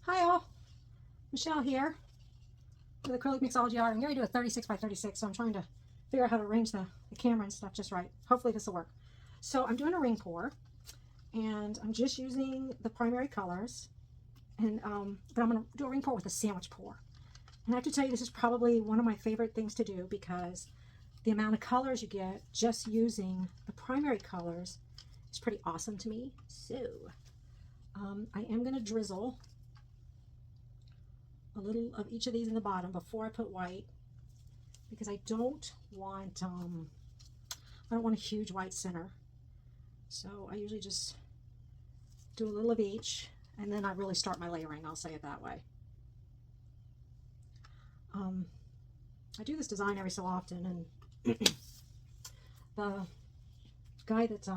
Hi all, Michelle here with acrylic mixology art. I'm going to do a 36 by 36, so I'm trying to figure out how to arrange the camera and stuff just right. Hopefully this will work. So I'm doing a ring pour, and I'm just using the primary colors, and but I'm going to do a ring pour with a sandwich pour. And I have to tell you, this is probably one of my favorite things to do because the amount of colors you get just using the primary colors is pretty awesome to me. So I am going to drizzle a little of each of these in the bottom before I put white, because I don't want a huge white center. So I usually just do a little of each, and then I really start my layering, I'll say it that way. I do this design every so often, and the guy that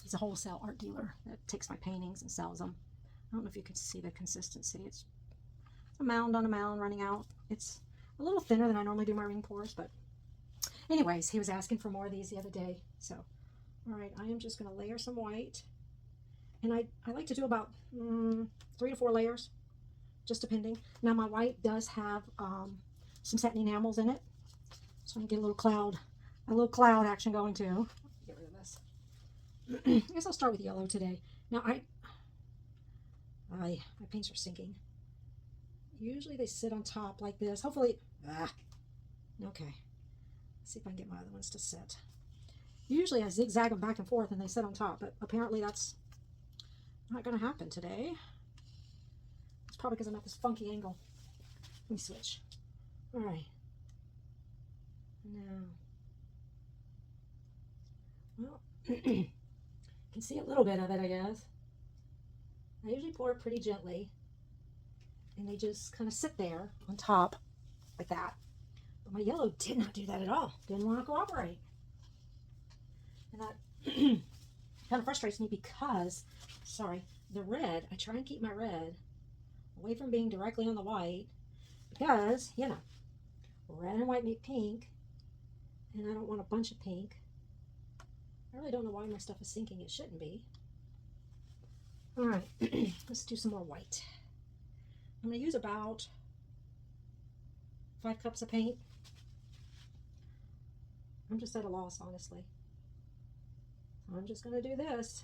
he's a wholesale art dealer that takes my paintings and sells them. I don't know if you can see the consistency. It's a mound on a mound running out. It's a little thinner than I normally do my ring pours, but anyways, he was asking for more of these the other day. So, all right, I am just going to layer some white. And I like to do about 3 to 4 layers, just depending. Now, my white does have some satin enamels in it, so I can get a little cloud action going too. Get rid of this. I guess I'll start with yellow today. Now, my paints are sinking. Usually they sit on top like this. Hopefully, okay. Let's see if I can get my other ones to sit. Usually I zigzag them back and forth and they sit on top, but apparently that's not going to happen today. It's probably because I'm at this funky angle. Let me switch. All right. Now, well, you can see a little bit of it, I guess. I usually pour it pretty gently, and they just kind of sit there on top like that. But my yellow did not do that at all. Didn't want to cooperate. And that kind of frustrates me because, sorry, the red, I try and keep my red away from being directly on the white because, you know, red and white make pink, and I don't want a bunch of pink. I really don't know why my stuff is sinking. It shouldn't be. All right, let's do some more white. I'm going to use about 5 cups of paint. I'm just at a loss, honestly. So I'm just going to do this.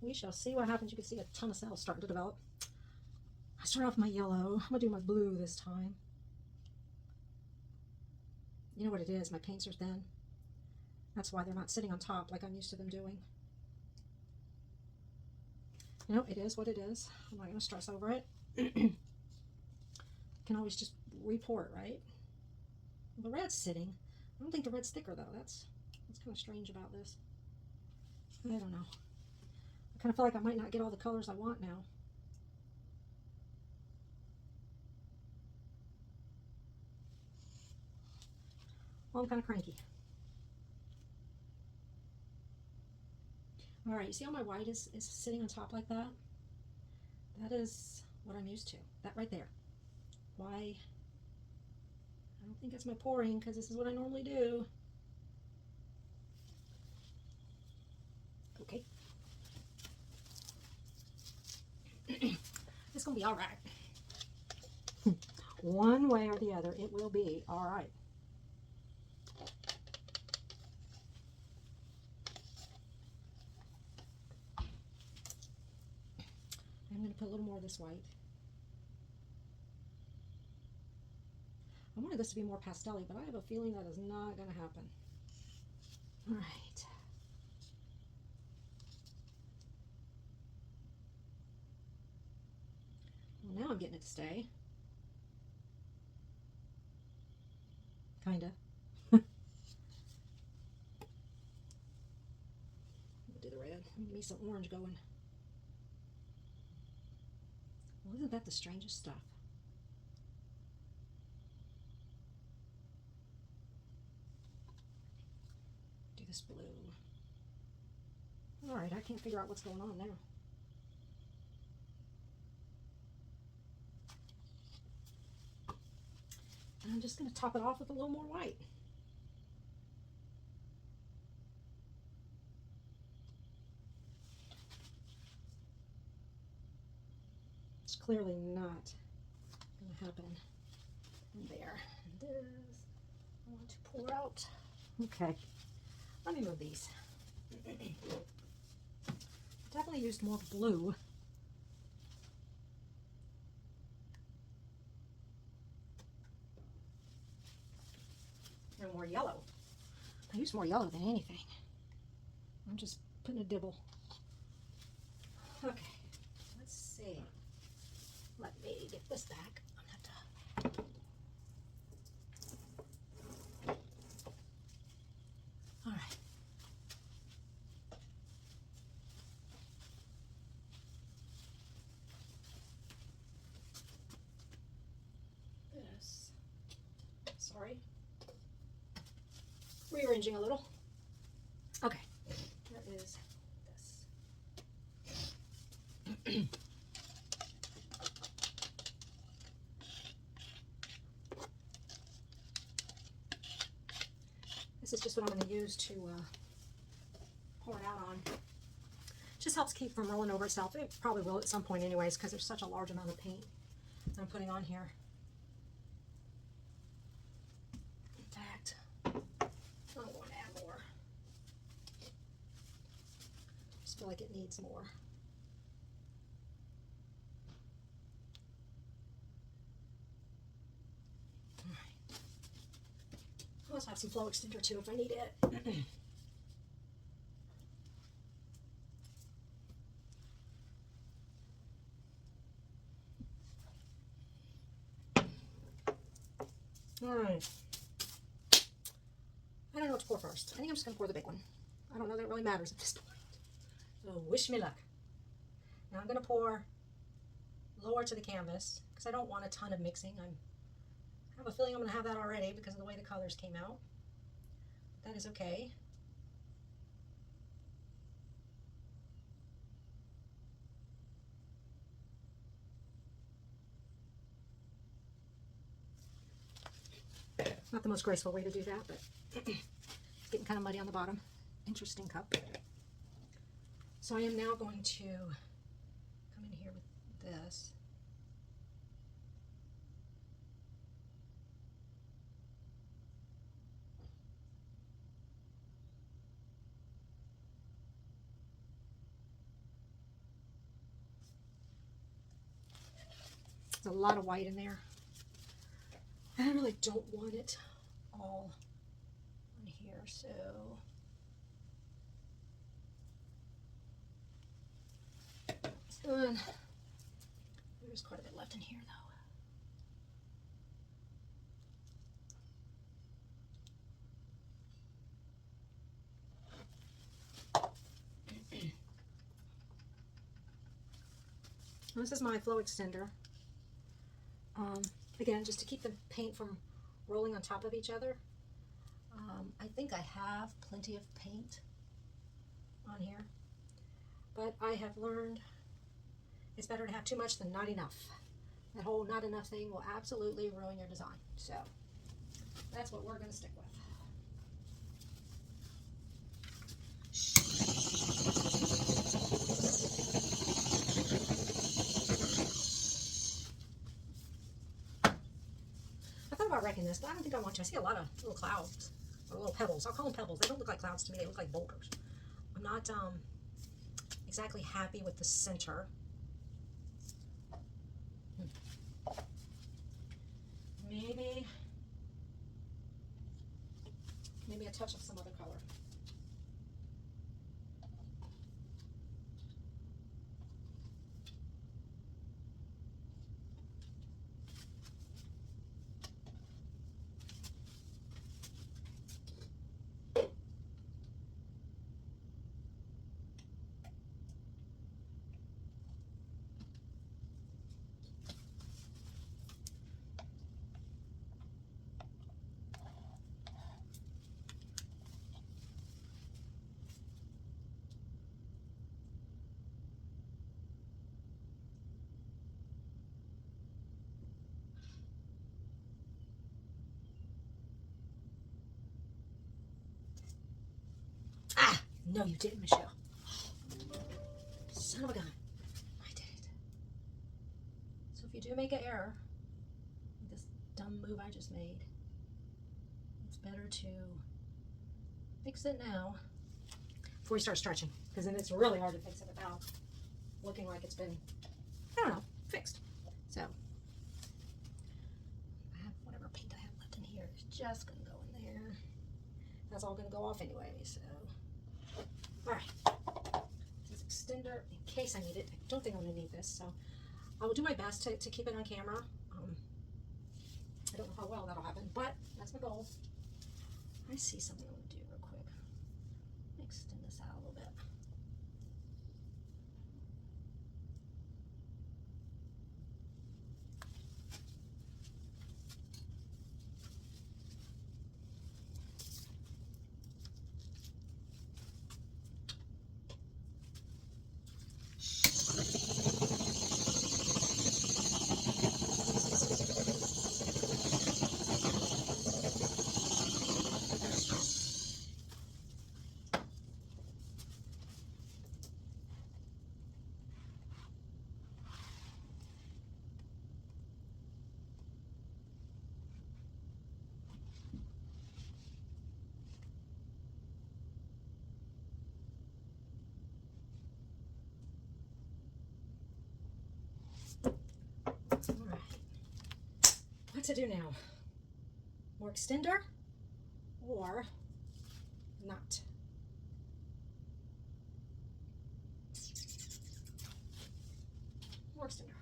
We shall see what happens. You can see a ton of cells starting to develop. I start off my yellow. I'm going to do my blue this time. You know what it is? My paints are thin. That's why they're not sitting on top like I'm used to them doing. You know, it is what it is. I'm not going to stress over it. Can always just re-pour it, right? Well, the red's sitting. I don't think the red's thicker though. That's kind of strange about this. I don't know. I kind of feel like I might not get all the colors I want now. Well, I'm kind of cranky. All right, you see how my white is sitting on top like that? That is what I'm used to. That right there. Why? I don't think it's my pouring because this is what I normally do. Okay. It's going to be all right. One way or the other, it will be all right. I'm going to put a little more of this white. I wanted this to be more pastel-y, but I have a feeling that is not going to happen. All right. Well, now I'm getting it to stay. Kind of. Do the red. Give me some orange going. Well, isn't that the strangest stuff? Do this blue. All right, I can't figure out what's going on now. And I'm just going to top it off with a little more white. It's clearly not going to happen there. And this I want to pour out. Okay, let me move these. Definitely used more blue. And more yellow. I use more yellow than anything. I'm just putting a dibble. Okay, let's see. Let me get this back. I'm gonna have to. All right. This. Sorry. Rearranging a little. Okay. There is this. This is just what I'm going to use to pour it out on. Just helps keep from rolling over itself. It probably will at some point anyways, because there's such a large amount of paint that I'm putting on here. In fact, I'm going to add more. I just feel like it needs more. All right. I also have some flow extender too if I need it. All right. I don't know what to pour first. I think I'm just going to pour the big one. I don't know that it really matters at this point. So wish me luck. Now I'm going to pour lower to the canvas because I don't want a ton of mixing. I have a feeling I'm going to have that already because of the way the colors came out. That is okay. Not the most graceful way to do that, but it's getting kind of muddy on the bottom. Interesting cup. So I am now going to come in here with this. There's a lot of white in there. I really don't want it all on here, so it's done. There's quite a bit left in here though. This is my flow extender. Again, just to keep the paint from rolling on top of each other. I think I have plenty of paint on here, but I have learned it's better to have too much than not enough. That whole not enough thing will absolutely ruin your design. So that's what we're going to stick with. I thought about wrecking this, but I don't think I want to. I see a lot of little clouds, or little pebbles. I'll call them pebbles. They don't look like clouds to me. They look like boulders. I'm not exactly happy with the center. Maybe a touch of some other color. No, you didn't, Michelle. Son of a gun. I did it. if you do make an error, like this dumb move I just made, it's better to fix it now before you start stretching, because then it's really hard to fix it without looking like it's been, I don't know, fixed. So I have whatever paint I have left in here is just gonna go in there. That's all gonna go off anyway, so. All right, this extender, in case I need it. I don't think I'm gonna need this, so I will do my best to keep it on camera. I don't know how well that'll happen, but that's my goal. I see something I want to do real quick. Let me extend this out a little bit. All right, what to do now? More extender or not? More extender.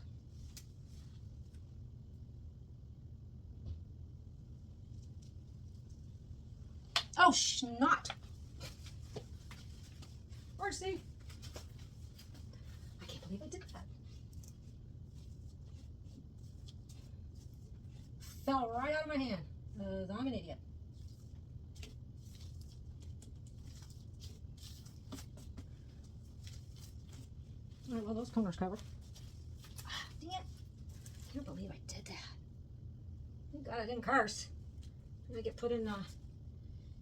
Oh, not. Mercy. I can't believe I did that. Fell right out of my hand, because I'm an idiot. All right, well, those corners covered. Dang it. I can't believe I did that. Thank God I didn't curse. I'm going to get put in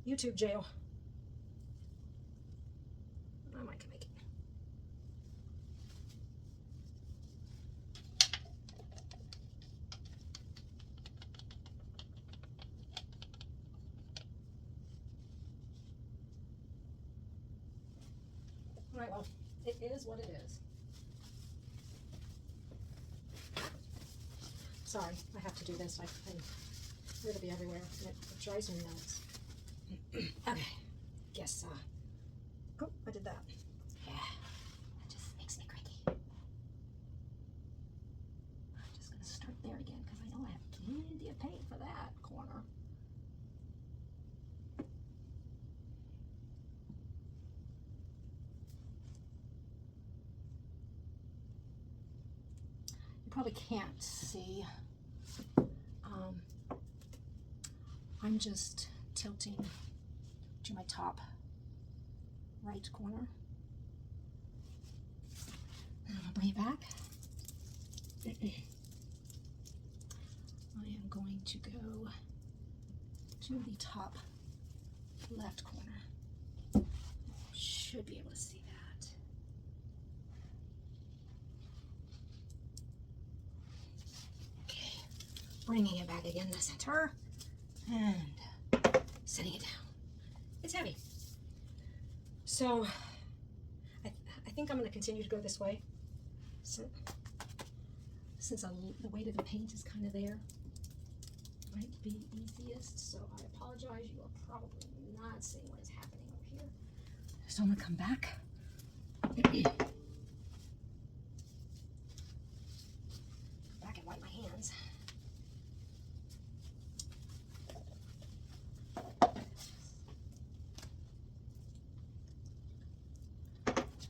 YouTube jail. I might can make it. All right, well, it is what it is. Sorry, I have to do this. I'm here to be everywhere, and it drives me nuts. Okay, guess, oh, I did that. Yeah, that just makes me cranky. I'm just gonna start there again, because I know I have plenty of paint for that corner. You probably can't see. I'm just tilting to my top right corner. And I'll bring it back. I am going to go to the top left corner. Should be able to see that. Okay, bringing it back again to center and setting it down. It's heavy. So I think I'm going to continue to go this way. So, since the weight of the paint is kind of there, might be easiest. So I apologize. You are probably not seeing what is happening over here. So I'm going to come back. Back and wipe my hands.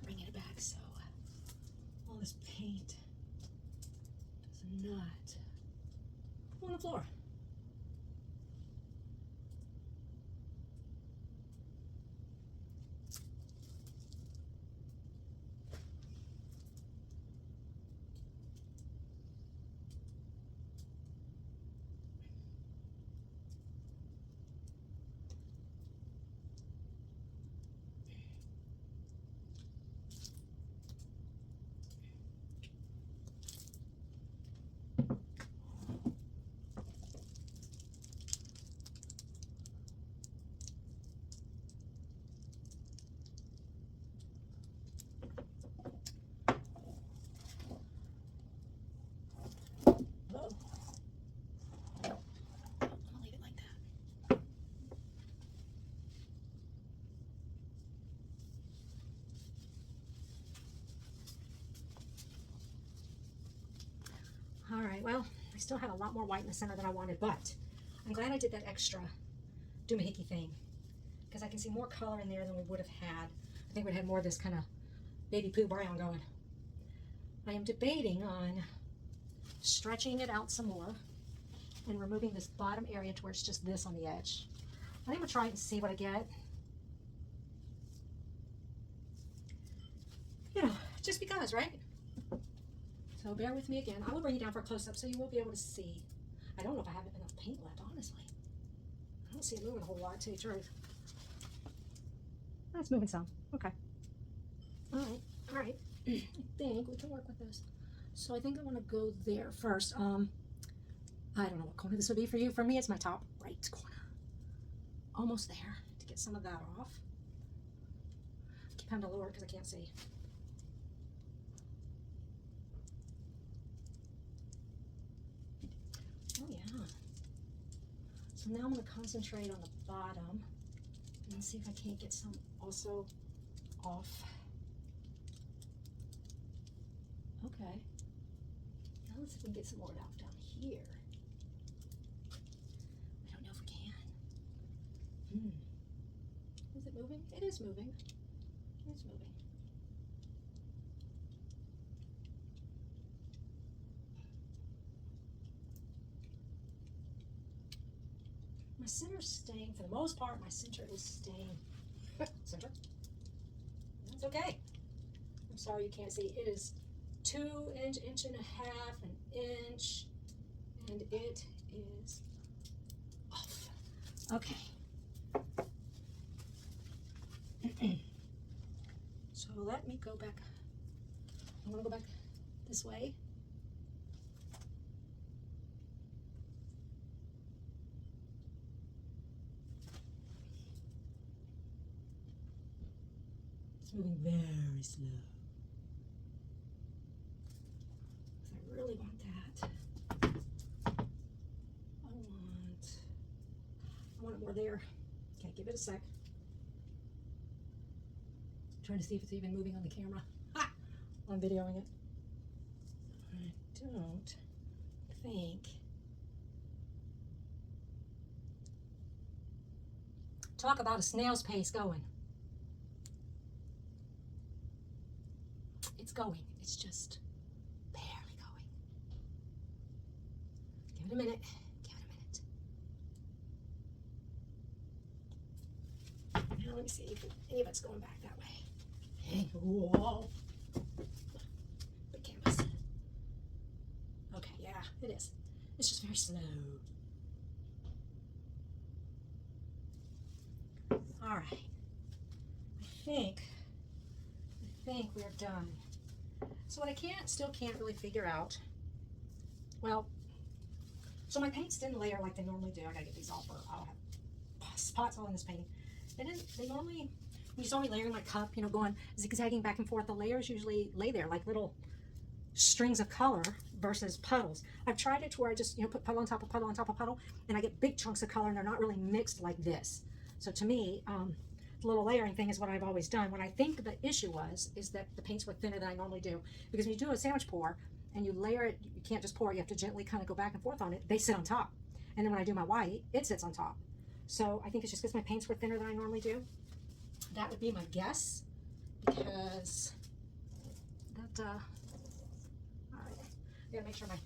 Bringing it back so all this paint does not go on the floor. All right, well, I still had a lot more white in the center than I wanted, but I'm glad I did that extra doohickey thing because I can see more color in there than we would have had. I think we'd had more of this kind of baby poo brown going. I am debating on stretching it out some more and removing this bottom area to where it's just this on the edge. I think I'm gonna try it and see what I get. You know, just because, right? So bear with me again. I will bring you down for a close-up so you will be able to see. I don't know if I have enough paint left, honestly. I don't see it moving a whole lot, to tell you the truth. That's moving some. Okay. All right. All right. I think we can work with this. So I think I want to go there first. I don't know what corner this would be for you. For me, it's my top right corner. Almost there to get some of that off. Keep having to lower it because I can't see. Oh yeah. So now I'm going to concentrate on the bottom and see if I can't get some also off. Okay. Now let's see if we can get some more off down here. I don't know if we can. Is it moving? It is moving. It's moving. My center's staying, for the most part, my center is staying. Center? That's okay. I'm sorry you can't see. It is 2 inch, inch and a half, an inch, and it is off. Okay. So let me go back. I want to go back this way. It's moving very slow. I really want that. I want it more there. Okay, give it a sec. Trying to see if it's even moving on the camera. Ha! I'm videoing it. I don't think. Talk about a snail's pace going. It's going. It's just barely going. Give it a minute. Give it a minute. Now let me see if any of it's going back that way. Whoa. Big canvas. Okay, yeah, it is. It's just very slow. All right. I think we're done. So what I still can't really figure out, well, so my paints didn't layer like they normally do. I gotta get these off or I'll have spots all in this painting. They normally, when you saw me layering my cup, you know, going zigzagging back and forth, the layers usually lay there like little strings of color versus puddles. I've tried it to where I just, you know, put puddle on top of puddle on top of puddle, and I get big chunks of color and they're not really mixed like this. So to me, the little layering thing is what I've always done. What I think the issue is that the paints were thinner than I normally do. Because when you do a sandwich pour and you layer it, you can't just pour it, you have to gently kind of go back and forth on it. They sit on top. And then when I do my white, it sits on top. So I think it's just because my paints were thinner than I normally do. That would be my guess, because that, all right, I gotta make sure my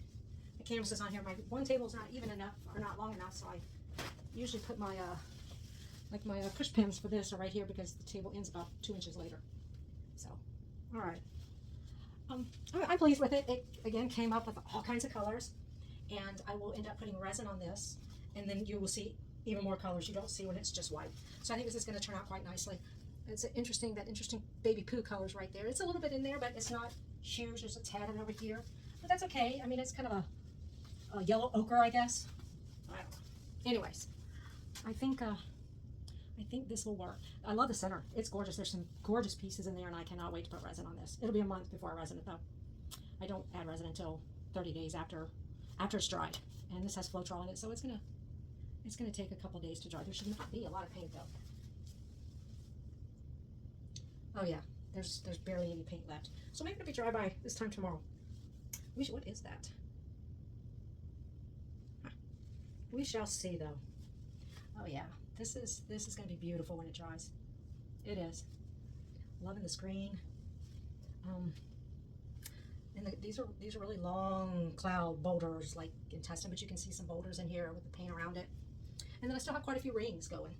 canvas is on here. My one table is not even enough, or not long enough, so I usually put my, like my push pins for this are right here because the table ends about 2 inches later. So, all right. I'm pleased with it. It, again, came up with all kinds of colors, and I will end up putting resin on this, and then you will see even more colors you don't see when it's just white. So I think this is going to turn out quite nicely. It's interesting, that interesting baby poo colors right there. It's a little bit in there, but it's not huge. There's a tad of it over here, but that's okay. I mean, it's kind of a yellow ochre, I guess. I don't know. Anyways, I think this will work. I love the center. It's gorgeous. There's some gorgeous pieces in there, and I cannot wait to put resin on this. It'll be a month before I resin it, though. I don't add resin until 30 days after it's dried, and this has Floetrol in it, so it's gonna take a couple days to dry. There should not be a lot of paint, though. Oh yeah, there's barely any paint left. So maybe it'll be dry by this time tomorrow. What is that? We shall see, though. Oh yeah, this is going to be beautiful when it dries. It is. Loving this green. And these are really long cloud boulders, like in Tustin, but you can see some boulders in here with the paint around it. And then I still have quite a few rings going.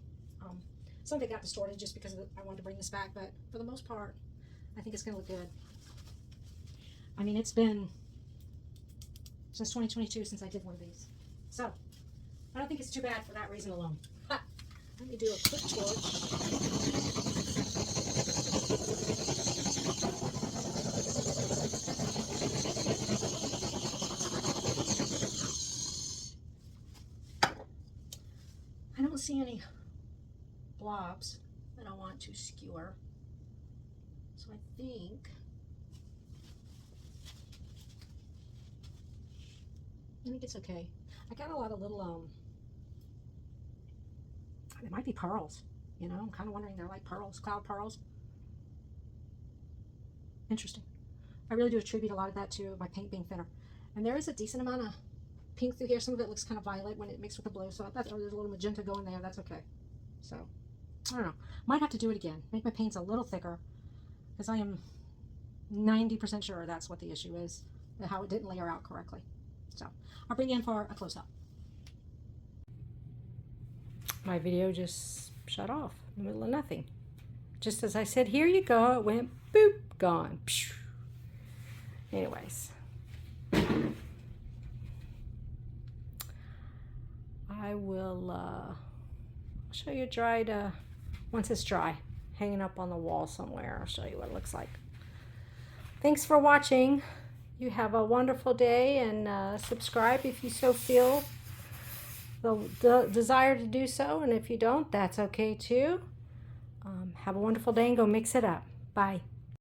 Some of it got distorted just because I wanted to bring this back, but for the most part, I think it's going to look good. I mean, it's been since 2022 since I did one of these. So, I don't think it's too bad for that reason alone. Ha! Let me do a quick torch. I don't see any blobs that I want to skewer. So I think it's okay. I got a lot of little, they might be pearls, you know, I'm kind of wondering, they're like pearls, cloud pearls. Interesting. I really do attribute a lot of that to my paint being thinner. And there is a decent amount of pink through here. Some of it looks kind of violet when it mixed with the blue, so there's a little magenta going there. That's okay. So, I don't know. Might have to do it again. Make my paints a little thicker, because I am 90% sure that's what the issue is, how it didn't layer out correctly. So, I'll bring you in for a close-up. My video just shut off in the middle of nothing. Just as I said, here you go, it went boop, gone. Anyways. I will show you dried, once it's dry, hanging up on the wall somewhere. I'll show you what it looks like. Thanks for watching. You have a wonderful day, and subscribe if you so feel the desire to do so, and if you don't, that's okay too. Have a wonderful day and go mix it up. Bye.